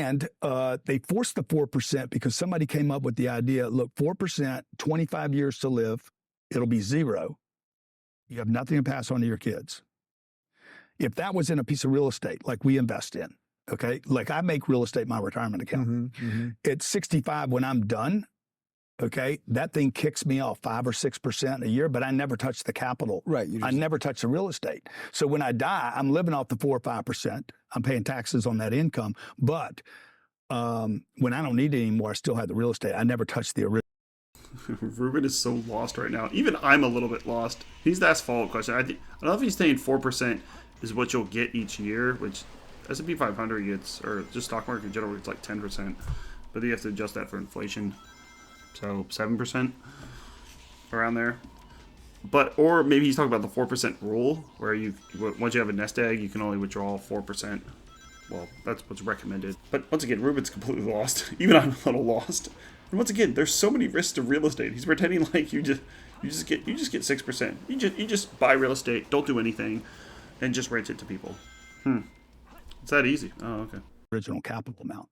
And they forced the 4% because somebody came up with the idea, look, 4%, 25 years to live, it'll be zero. You have nothing to pass on to your kids. If that was in a piece of real estate, like we invest in, okay? Like I make real estate my retirement account. At 65, when I'm done, okay, that thing kicks me off 5 or 6% a year, but I never touch the capital. Right. I never touch the real estate. So when I die, I'm living off the 4 or 5%. I'm paying taxes on that income. But when I don't need it anymore, I still have the real estate. I never touch the original. Rubin is so lost right now. Even I'm a little bit lost. He needs to ask follow-up question. I don't know if he's saying 4% is what you'll get each year, which S&P 500 gets, or just stock market in general, it's like 10%. But you have to adjust that for inflation. So 7% around there. But, or maybe he's talking about the 4% rule, where once you have a nest egg, you can only withdraw 4%. Well, that's what's recommended. But once again, Rubin's completely lost. Even I'm a little lost. And once again, there's so many risks to real estate. He's pretending like you just get 6%. You just buy real estate, don't do anything, and just rent it to people. It's that easy. Oh, okay. Original capital amount.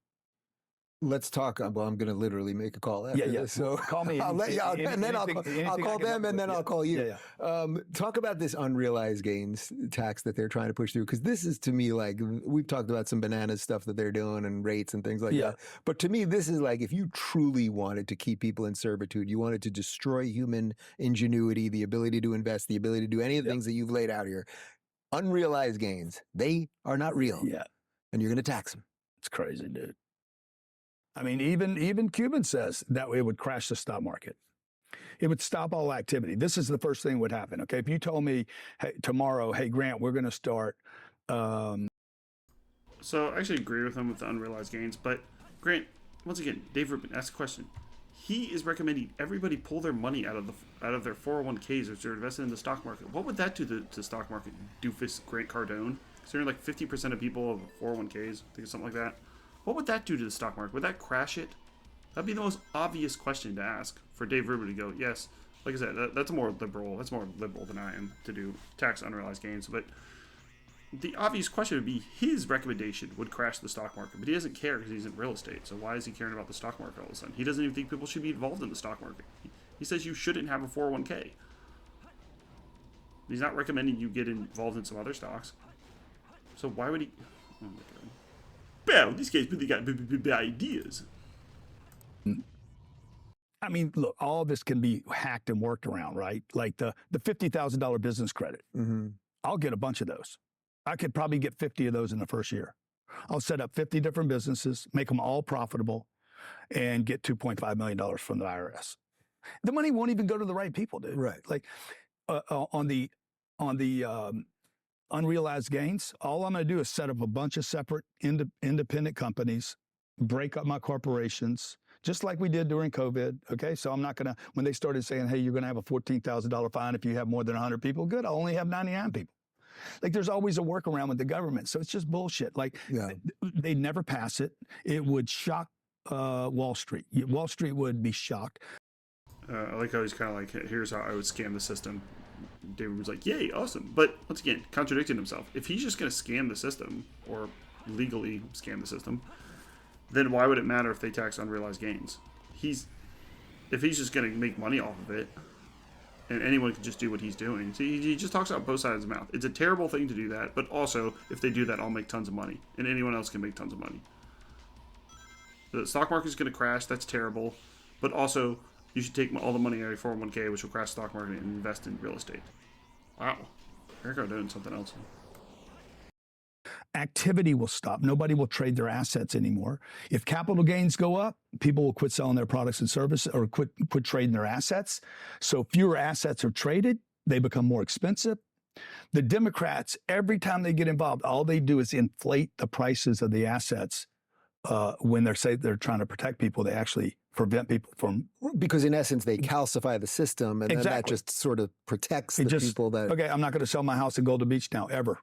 Let's talk. Well, I'm going to literally make a call after this. So call me. I'll let you, and then I'll call them, and then I'll call you. Talk about this unrealized gains tax that they're trying to push through, because this is, to me, like, we've talked about some bananas stuff that they're doing and rates and things like that. But to me, this is like, if you truly wanted to keep people in servitude, you wanted to destroy human ingenuity, the ability to invest, the ability to do any of the things that you've laid out here. Unrealized gains, they are not real. And you're going to tax them. It's crazy, dude. I mean, even Cuban says that it would crash the stock market. It would stop all activity. This is the first thing that would happen. Okay, if you told me, hey, tomorrow, hey Grant, we're going to start. So I actually agree with him with the unrealized gains. But Grant, once again, Dave Rubin asked a question. He is recommending everybody pull their money out of their 401ks which they're invested in the stock market. What would that do to the stock market? Doofus Grant Cardone, considering like 50% of people have 401ks, I think it's something like that. What would that do to the stock market? Would that crash it? That'd be the most obvious question to ask for Dave Rubin to go, yes. Like I said, that's more liberal. That's more liberal than I am to do tax unrealized gains. But the obvious question would be his recommendation would crash the stock market. But he doesn't care because he's in real estate. So why is he caring about the stock market all of a sudden? He doesn't even think people should be involved in the stock market. He says you shouldn't have a 401k. He's not recommending you get involved in some other stocks. So why would he... Oh my God. Well, these guys really got big ideas. I mean, look, all this can be hacked and worked around, right? Like the $50,000 business credit. I'll get a bunch of those. I could probably get 50 of those in the first year. I'll set up 50 different businesses, make them all profitable, and get $2.5 million from the IRS. The money won't even go to the right people, dude. Right. Like on the unrealized gains, all I'm going to do is set up a bunch of separate independent companies, break up my corporations, just like we did during COVID. Okay, so I'm not going to, when they started saying, hey, you're going to have a $14,000 fine if you have more than 100 people, good, I'll only have 99 people. Like there's always a workaround with the government. So it's just bullshit. Like they'd never pass it. It would shock Wall Street. Wall Street would be shocked. I like how he's kind of like, here's how I would scam the system. David was like, yay, awesome. But once again, contradicting himself. If he's just going to scam the system or legally scam the system, then why would it matter if they tax unrealized gains? If he's just going to make money off of it, and anyone can just do what he's doing. See, he just talks out both sides of his mouth. It's a terrible thing to do that, but also, if they do that, I'll make tons of money, and anyone else can make tons of money. The stock market's going to crash. That's terrible. But also, you should take all the money out of your 401k, which will crash the stock market, and invest in real estate. Wow. Eric are doing something else. Activity will stop. Nobody will trade their assets anymore. If capital gains go up, people will quit selling their products and services or quit trading their assets. So fewer assets are traded. They become more expensive. The Democrats, every time they get involved, all they do is inflate the prices of the assets. When they're trying to protect people, they actually prevent people from... Because in essence, they calcify the system, and then that just sort of protects the people that... Okay, I'm not going to sell my house in Golden Beach now, ever.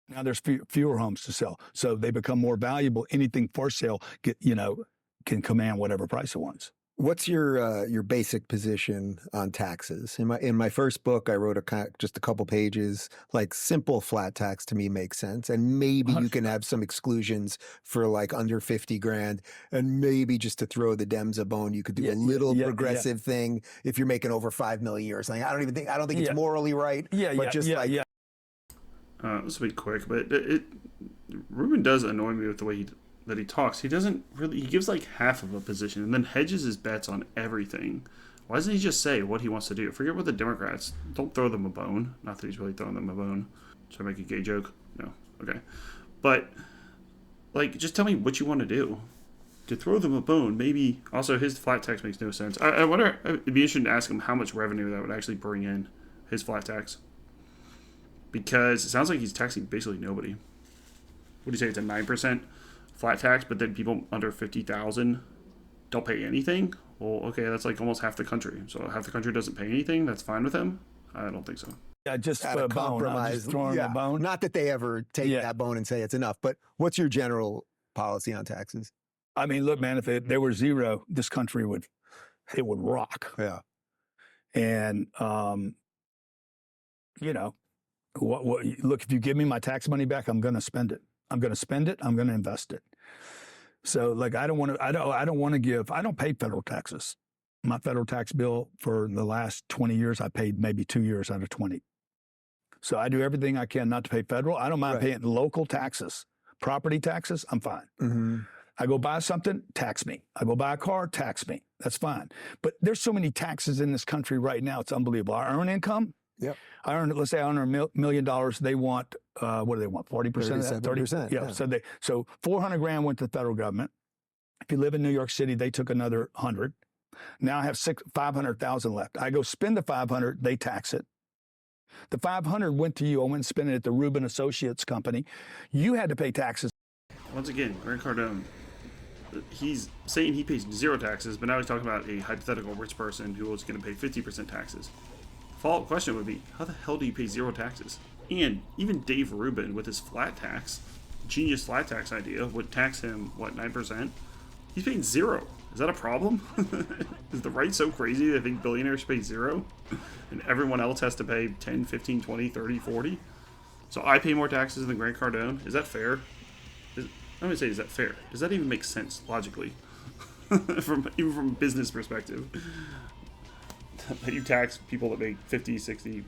Now there's fewer homes to sell. So they become more valuable. Anything for sale can command whatever price it wants. What's your basic position on taxes? In my first book, I wrote just a couple pages. Like simple flat tax to me makes sense, and maybe you can have some exclusions for like under 50 grand, and maybe just to throw the Dems a bone, you could do a little progressive thing if you're making over 5 million a year or something. I don't think it's morally right. This will be quick, but Rubin does annoy me with the way that he talks. He doesn't really. He gives like half of a position and then hedges his bets on everything. Why doesn't he just say what he wants to do? Forget what the Democrats. Don't throw them a bone. Not that he's really throwing them a bone. Should I make a gay joke? No. Okay. But like, just tell me what you want to do. To throw them a bone, maybe. Also, his flat tax makes no sense. I wonder. It'd be interesting to ask him how much revenue that would actually bring in, his flat tax. Because it sounds like he's taxing basically nobody. What do you say? It's a 9% flat tax, but then people under 50,000 don't pay anything. Well, okay, that's like almost half the country. So half the country doesn't pay anything. That's fine with him. I don't think so. Yeah, just for a compromise. Just throwing a bone. Not that they ever take that bone and say it's enough. But what's your general policy on taxes? I mean, look, man, if there were zero, this country would rock. Yeah. And you know. Look, if you give me my tax money back, I'm going to spend it. I'm going to spend it. I'm going to invest it. So, like, I don't pay federal taxes. My federal tax bill for the last 20 years, I paid maybe 2 years out of 20. So I do everything I can not to pay federal. I don't mind paying local taxes, property taxes. I'm fine. Mm-hmm. I go buy something, tax me. I go buy a car, tax me. That's fine. But there's so many taxes in this country right now. It's unbelievable. I earn income. Yep. Let's say I earn $1 million. They want, what do they want? 40% of that? 30%. Yeah. So 400 grand went to the federal government. If you live in New York City, they took another 100. Now I have 500,000 left. I go spend the 500. They tax it. The 500 went to you. I went and spent it at the Rubin Associates company. You had to pay taxes. Once again, Grant Cardone, he's saying he pays zero taxes, but now he's talking about a hypothetical rich person who was going to pay 50% taxes. Follow-up question would be, how the hell do you pay zero taxes? And even Dave Rubin, with his flat tax, genius flat tax idea, would tax him, 9%? He's paying zero. Is that a problem? Is the right so crazy they think billionaires pay zero? And everyone else has to pay 10, 15, 20, 30, 40? So I pay more taxes than Grant Cardone? Is that fair? I'm going to say, is that fair? Does that even make sense, logically? even from a business perspective. That you tax people that make 50, 60.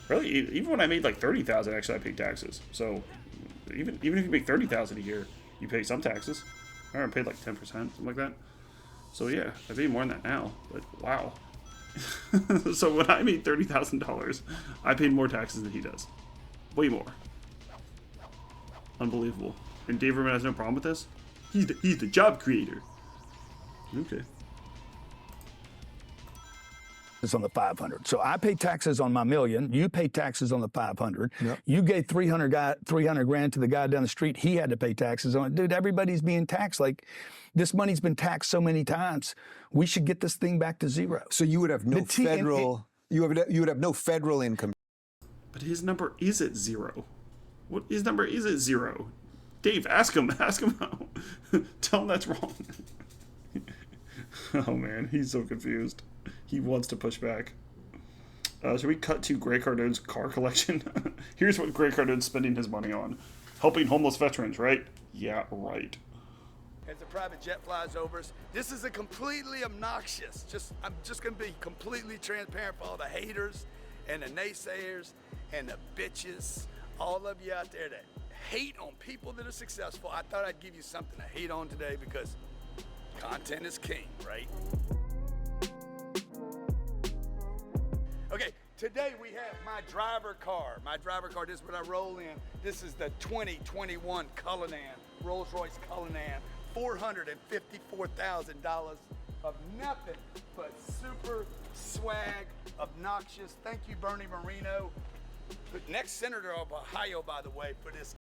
Really, even when I made like 30,000, actually I paid taxes. So even if you make 30,000 a year, you pay some taxes. I paid like 10%, something like that. So yeah, I pay more than that now. But wow. So when I made $30,000, I paid more taxes than he does. Way more. Unbelievable. And Dave Rubin has no problem with this? He's the job creator. Okay. On the 500. So I pay taxes on my million. You pay taxes on the 500. Yep. You gave 300 grand to the guy down the street. He had to pay taxes on it. Dude, everybody's being taxed. Like, this money's been taxed so many times. We should get this thing back to zero. So you would have no federal. You would have no federal income. But his number is at zero. His number is at zero. Dave, ask him how. Tell him that's wrong. Oh man, he's so confused. He wants to push back. Should we cut to Grant Cardone's car collection? Here's what Grant Cardone's spending his money on. Helping homeless veterans, right? Yeah, right. As the private jet flies over us, this is a completely obnoxious. I'm just going to be completely transparent for all the haters and the naysayers and the bitches, all of you out there that hate on people that are successful. I thought I'd give you something to hate on today because content is king, right? Okay, today we have my driver car. This is what I roll in. This is the 2021 Cullinan, Rolls-Royce Cullinan. $454,000 of nothing but super swag, obnoxious. Thank you, Bernie Moreno. The next senator of Ohio, by the way, for this